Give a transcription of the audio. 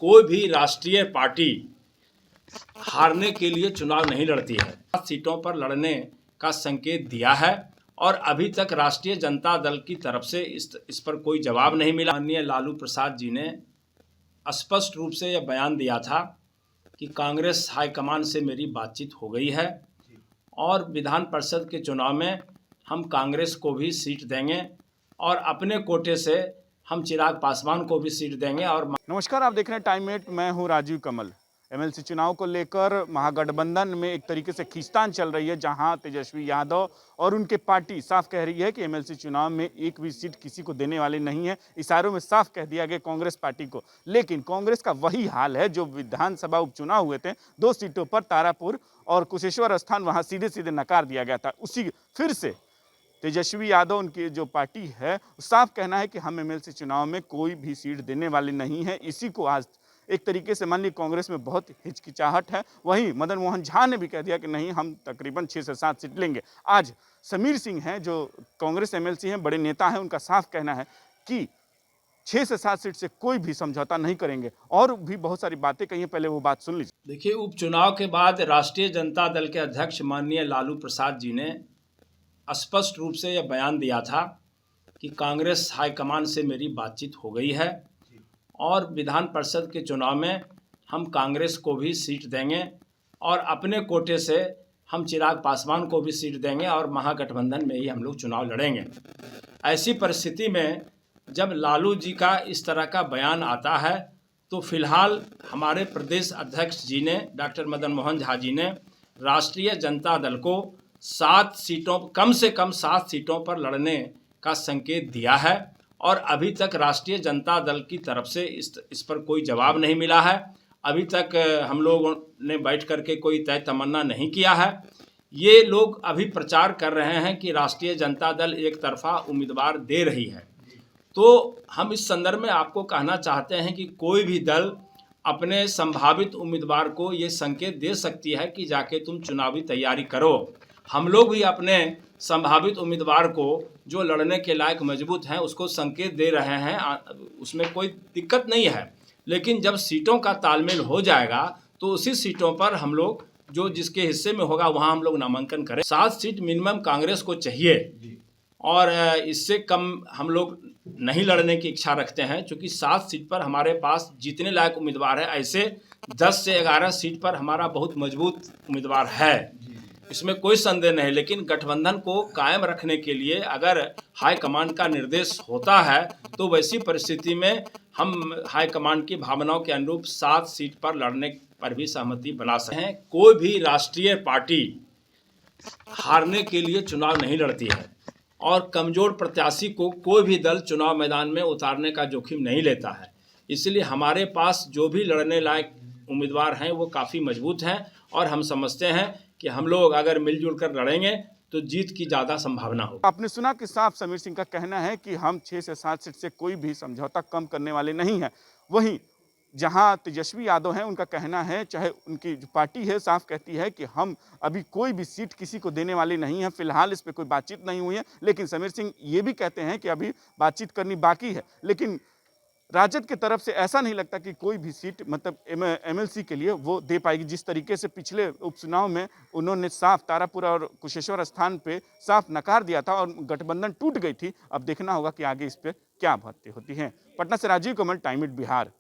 कोई भी राष्ट्रीय पार्टी हारने के लिए चुनाव नहीं लड़ती है। 7 सीटों पर लड़ने का संकेत दिया है और अभी तक राष्ट्रीय जनता दल की तरफ से इस पर कोई जवाब नहीं मिला। माननीय लालू प्रसाद जी ने स्पष्ट रूप से यह बयान दिया था कि कांग्रेस हाईकमान से मेरी बातचीत हो गई है और विधान परिषद के चुनाव में हम कांग्रेस को भी सीट देंगे और अपने कोटे से हम चिराग पासवान को भी सीट देंगे। और नमस्कार, आप देख रहे हैं टाइम 8। मैं हूं राजीव कमल। एमएलसी चुनाव को लेकर महागठबंधन में एक तरीके से खींचतान चल रही है, जहां तेजस्वी यादव और उनके पार्टी साफ कह रही है कि एमएलसी चुनाव में एक भी सीट किसी को देने वाली नहीं है। इशारों में साफ कह दिया गया कांग्रेस पार्टी को। लेकिन कांग्रेस का वही हाल है जो विधानसभा उपचुनाव हुए थे, 2 सीटों पर तारापुर और कुशेश्वर स्थान, वहां सीधे सीधे नकार दिया गया था। उसी फिर से तेजस्वी यादव उनकी जो पार्टी है, साफ कहना है कि हम एमएलसी चुनाव में कोई भी सीट देने वाले नहीं है। इसी को आज एक तरीके से मान ली कांग्रेस में बहुत हिचकिचाहट है। वहीं मदन मोहन झा ने भी कह दिया कि नहीं, हम तकरीबन 6 से 7 सीट लेंगे। आज समीर सिंह हैं जो कांग्रेस एमएलसी हैं, बड़े नेता हैं, उनका साफ कहना है कि 6 से 7 सीट से कोई भी समझौता नहीं करेंगे और भी बहुत सारी बातें कही हैं। पहले वो बात सुन लीजिए। देखिए, उपचुनाव के बाद राष्ट्रीय जनता दल के अध्यक्ष माननीय लालू प्रसाद जी ने स्पष्ट रूप से यह बयान दिया था कि कांग्रेस हाईकमान से मेरी बातचीत हो गई है और विधान परिषद के चुनाव में हम कांग्रेस को भी सीट देंगे और अपने कोटे से हम चिराग पासवान को भी सीट देंगे और महागठबंधन में ही हम लोग चुनाव लड़ेंगे। ऐसी परिस्थिति में जब लालू जी का इस तरह का बयान आता है तो फिलहाल हमारे प्रदेश अध्यक्ष जी ने, डॉक्टर मदन मोहन झा जी ने राष्ट्रीय जनता दल को 7 सीटों, कम से कम 7 सीटों पर लड़ने का संकेत दिया है और अभी तक राष्ट्रीय जनता दल की तरफ से इस पर कोई जवाब नहीं मिला है। अभी तक हम लोगों ने बैठ करके कोई तय तमन्ना नहीं किया है। ये लोग अभी प्रचार कर रहे हैं कि राष्ट्रीय जनता दल एक तरफा उम्मीदवार दे रही है। तो हम इस संदर्भ में आपको कहना चाहते हैं कि कोई भी दल अपने संभावित उम्मीदवार को ये संकेत दे सकती है कि जाके तुम चुनावी तैयारी करो। हम लोग भी अपने संभावित उम्मीदवार को, जो लड़ने के लायक मजबूत हैं, उसको संकेत दे रहे हैं, उसमें कोई दिक्कत नहीं है। लेकिन जब सीटों का तालमेल हो जाएगा तो उसी सीटों पर हम लोग, जो जिसके हिस्से में होगा वहां हम लोग नामांकन करें। 7 सीट मिनिमम कांग्रेस को चाहिए और इससे कम हम लोग नहीं लड़ने की इच्छा रखते हैं, क्योंकि 7 सीट पर हमारे पास जीतने लायक उम्मीदवार है। ऐसे 10 से 11 सीट पर हमारा बहुत मजबूत उम्मीदवार है, इसमें कोई संदेह नहीं। लेकिन गठबंधन को कायम रखने के लिए अगर हाईकमान का निर्देश होता है तो वैसी परिस्थिति में हम हाईकमान की भावनाओं के अनुरूप 7 सीट पर लड़ने पर भी सहमति बना सकते हैं। कोई भी राष्ट्रीय पार्टी हारने के लिए चुनाव नहीं लड़ती है और कमजोर प्रत्याशी को कोई भी दल चुनाव मैदान में उतारने का जोखिम नहीं लेता है। इसलिए हमारे पास जो भी लड़ने लायक उम्मीदवार हैं वो काफ़ी मजबूत हैं और हम समझते हैं कि हम लोग अगर मिलजुल कर लड़ेंगे तो जीत की ज़्यादा संभावना होगी। आपने सुना कि साफ समीर सिंह का कहना है कि हम 6 से 7 सीट से कोई भी समझौता कम करने वाले नहीं हैं। वहीं जहां तेजस्वी यादव हैं, उनका कहना है, चाहे उनकी जो पार्टी है साफ कहती है कि हम अभी कोई भी सीट किसी को देने वाले नहीं हैं। फिलहाल इस पर कोई बातचीत नहीं हुई है। लेकिन समीर सिंह ये भी कहते हैं कि अभी बातचीत करनी बाकी है। लेकिन राजद की तरफ से ऐसा नहीं लगता कि कोई भी सीट मतलब एमएलसी के लिए वो दे पाएगी। जिस तरीके से पिछले उपचुनाव में उन्होंने साफ तारापुर और कुशेश्वर स्थान पे साफ नकार दिया था और गठबंधन टूट गई थी। अब देखना होगा कि आगे इस पे क्या बातें होती हैं। पटना से राजीव कमल, टाइम 8 बिहार।